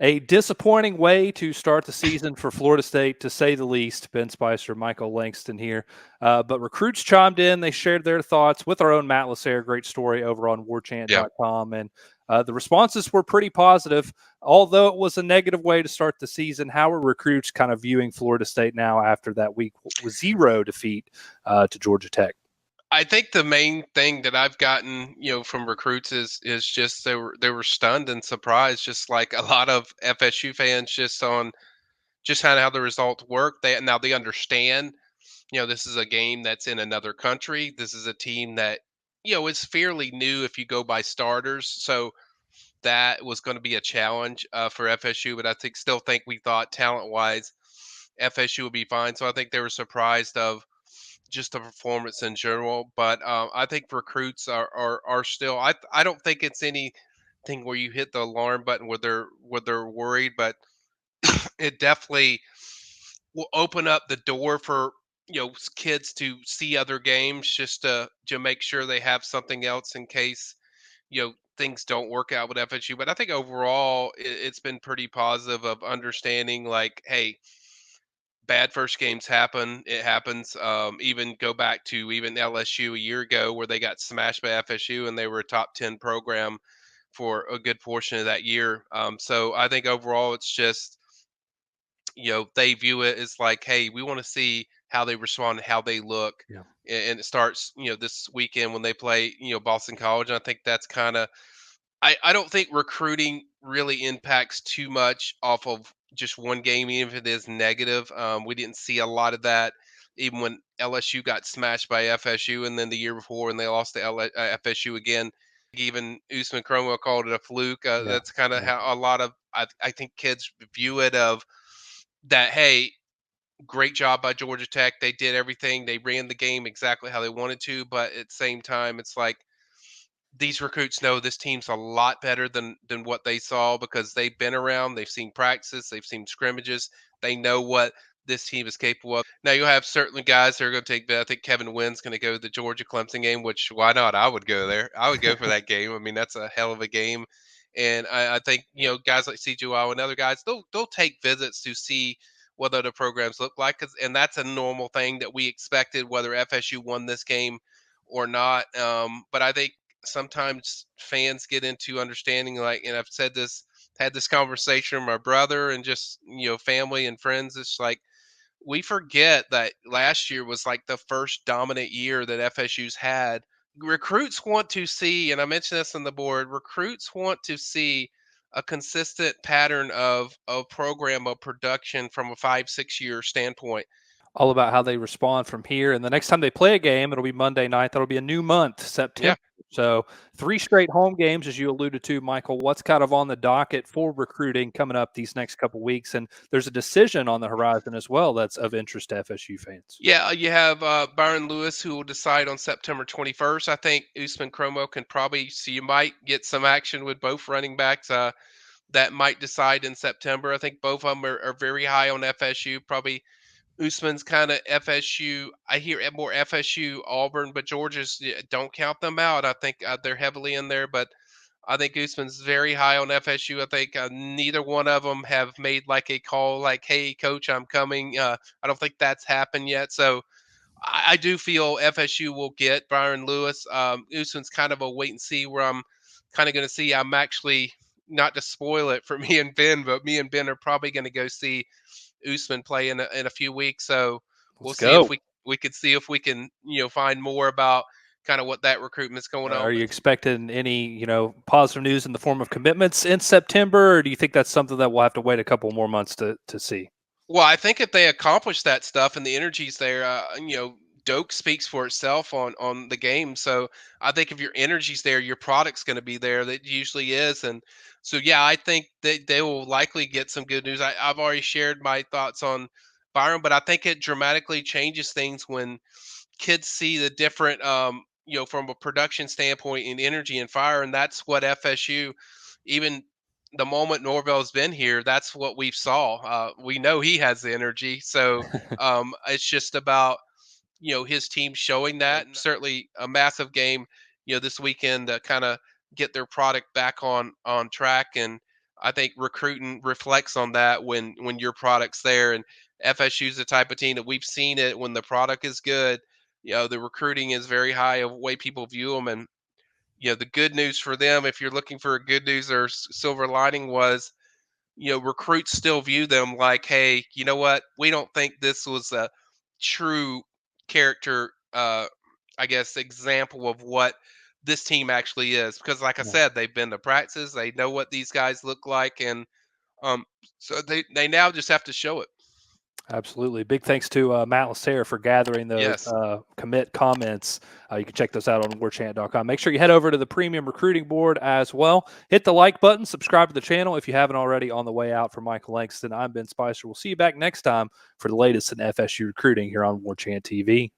A disappointing way to start the season for Florida State, to say the least. Ben Spicer, Michael Langston here. But recruits chimed in. They shared their thoughts with our own Matt Lasser. Great story over on warchant.com. And the responses were pretty positive, although it was a negative way to start the season. How are recruits kind of viewing Florida State now after that week 0 defeat to Georgia Tech? I think the main thing that I've gotten, from recruits is just they were stunned and surprised, just like a lot of FSU fans, just on just how the results work. They understand, this is a game that's in another country. This is a team that, is fairly new if you go by starters. So that was going to be a challenge for FSU, but still think we thought talent wise FSU would be fine. So I think they were surprised of just the performance in general. But I think recruits are still. I don't think it's anything where you hit the alarm button where they're worried, but it definitely will open up the door for kids to see other games just to make sure they have something else in case things don't work out with FSU. But I think overall it's been pretty positive of understanding, like, hey, bad first games happen. It happens. Even go back to even LSU a year ago where they got smashed by FSU and they were a top 10 program for a good portion of that year. So I think overall it's just, they view it as like, hey, we want to see how they respond, how they look. Yeah. And it starts, this weekend when they play, Boston College. And I think that's kind of, I don't think recruiting really impacts too much off of just one game, even if it is negative. We didn't see a lot of that, even when LSU got smashed by FSU, and then the year before when they lost to FSU again. Even Usman Cromwell called it a fluke. Yeah. That's kind of Yeah. how a lot of I think kids view it of that. Hey, great job by Georgia Tech. They did everything. They ran the game exactly how they wanted to, but at the same time, it's like these recruits know this team's a lot better than what they saw because they've been around, they've seen practices, they've seen scrimmages, they know what this team is capable of. Now you'll have certain guys that are going to take. I think Kevin Wynn's going to go to the Georgia Clemson game, which why not? I would go there. I would go for that game. I mean, that's a hell of a game, and I think guys like CJY and other guys they'll take visits to see what other programs look like, and that's a normal thing that we expected whether FSU won this game or not. But I think sometimes fans get into understanding, like, and I've said this, had this conversation with my brother and just family and friends. It's like we forget that last year was like the first dominant year that FSU's had. Recruits want to see, and I mentioned this on the board, recruits want to see a consistent pattern of program of production from a 5-6 year standpoint. All about how they respond from here. And the next time they play a game, it'll be Monday night. That'll be a new month, Yeah. September. So 3 straight home games, as you alluded to, Michael. What's kind of on the docket for recruiting coming up these next couple weeks? And there's a decision on the horizon as well that's of interest to FSU fans. Yeah, you have Byron Lewis who will decide on September 21st. I think Usman Chromo can probably, so you might get some action with both running backs that might decide in September. I think both of them are very high on FSU. Probably Usman's kind of FSU. I hear more FSU, Auburn, but Georgia's, yeah, don't count them out. I think they're heavily in there, but I think Usman's very high on FSU. I think neither one of them have made like a call like, "Hey, coach, I'm coming." I don't think that's happened yet. So I do feel FSU will get Byron Lewis. Usman's kind of a wait and see where I'm kind of going to see. I'm actually, not to spoil it for me and Ben, but me and Ben are probably going to go see Usman play in a few weeks. So we'll Let's see if go. we could see if we can find more about kind of what that recruitment's going on. Are But you expecting any, positive news in the form of commitments in September, or do you think that's something that we'll have to wait a couple more months to see? well, I think if they accomplish that stuff and the energy's there, Doak speaks for itself on the game. So I think if your energy's there, your product's going to be there. That usually is, and so yeah, I think they will likely get some good news. I've already shared my thoughts on Byron, but I think it dramatically changes things when kids see the different, from a production standpoint in energy and fire, and that's what FSU, even the moment Norvell's been here, that's what we've saw. We know he has the energy, so it's just about his team showing that. And certainly a massive game, this weekend to kind of get their product back on track. And I think recruiting reflects on that when your product's there. And FSU's the type of team that we've seen it when the product is good. The recruiting is very high of the way people view them. And the good news for them, if you're looking for a good news or silver lining, was recruits still view them like, hey, you know what? We don't think this was a true character, I guess, example of what this team actually is. Because, like I Yeah. said, they've been to practices, they know what these guys look like, and so they now just have to show it. Absolutely. Big thanks to Matt Lasser for gathering those Yes. commit comments. You can check those out on warchant.com. Make sure you head over to the premium recruiting board as well. Hit the like button, subscribe to the channel if you haven't already. On the way out for Michael Langston, I'm Ben Spicer. We'll see you back next time for the latest in FSU recruiting here on Warchant TV.